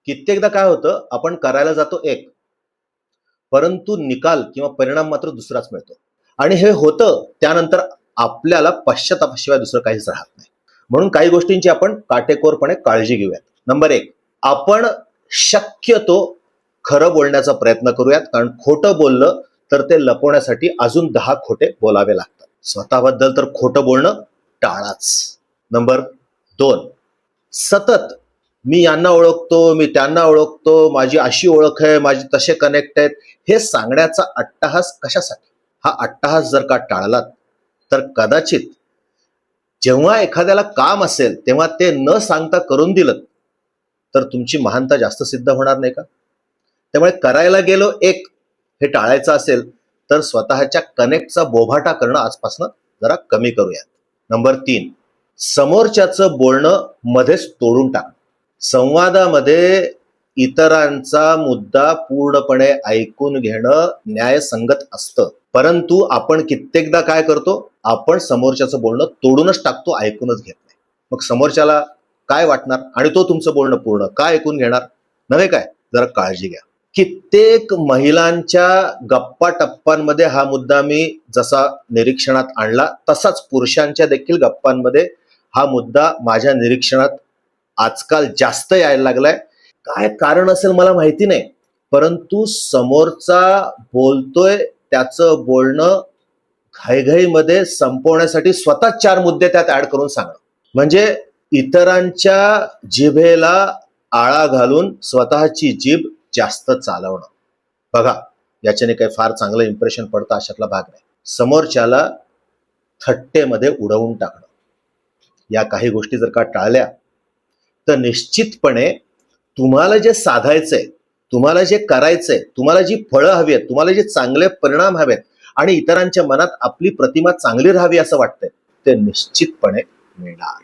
कित्येकदा काय होतं, आपण करायला जातो एक, परंतु निकाल किंवा परिणाम मात्र दुसराच मिळतो. आणि हे होतं त्यानंतर आपल्याला पश्चातापाशिवाय दुसरं काहीच राहत नाही. म्हणून काही गोष्टींची आपण काटेकोरपणे काळजी घेऊयात. नंबर 1, आपण शक्यतो खरं बोलण्याचा प्रयत्न करूयात, कारण खोटं बोललं तर ते लपवण्यासाठी अजून 10 खोटे बोलावे लागतात. स्वतःबद्दल तर खोटं बोलणं टाळाच. नंबर 2, सतत मी यांना ओळखतो, मी त्यांना ओळखतो, माझी अशी ओळख आहे, माझी तसे कनेक्ट आहेत, हे सांगण्याचा अट्टहास कशासाठी? हा अट्टहास जर का टाळलात तर कदाचित जेव्हा एखाद्याला काम असेल तेव्हा ते न सांगता करून दिलं तर तुमची महानता जास्त सिद्ध होणार नाही का? त्यामुळे करायला गेलो एक, हे टाळायचं असेल तर स्वतःच्या कनेक्टचा बोभाटा करणं आजपासून जरा कमी करूयात. नंबर 3, समोरच्याचं बोलणं मध्येच तोडून टाक. संवादामध्ये इतरांचा मुद्दा पूर्णपणे ऐकून घेणं न्यायसंगत असतं, परंतु आपण कित्येकदा काय करतो, आपण समोरच्याचं बोलणं तोडूनच टाकतो, ऐकूनच घेत नाही. मग समोरच्याला काय वाटणार आणि तो तुमचं बोलणं पूर्ण काय ऐकून घेणार नव्हे काय? जरा काळजी घ्या. कित्येक महिलांच्या गप्पा टप्पांमध्ये हा मुद्दा मी जसा निरीक्षणात आणला तसाच पुरुषांच्या देखील गप्पांमध्ये हा मुद्दा माझ्या निरीक्षणात आजकाल जास्त यायला लागलाय. काय कारण असेल मला माहिती नाही, परंतु समोरचा बोलतोय त्याचं बोलणं घाईघाईमध्ये संपवण्यासाठी स्वतः 4 मुद्दे त्यात ऍड करून सांगणं, म्हणजे इतरांच्या जिभेला आळा घालून स्वतःची जीभ जास्त चालवणं. बघा, याच्याने काही फार चांगलं इम्प्रेशन पडतं अशातला भाग नाही. समोरच्याला थट्टेमध्ये उडवून टाकणं, या काही गोष्टी जर का टाळल्या तर निश्चितपणे तुम्हाला जे साधायचंय, तुम्हाला जे करायचंय, तुम्हाला जी फळं हवी आहेत, तुम्हाला जे चांगले परिणाम हवेत आणि इतरांच्या मनात आपली प्रतिमा चांगली राहावी असं वाटतंय, ते निश्चितपणे मिळणार.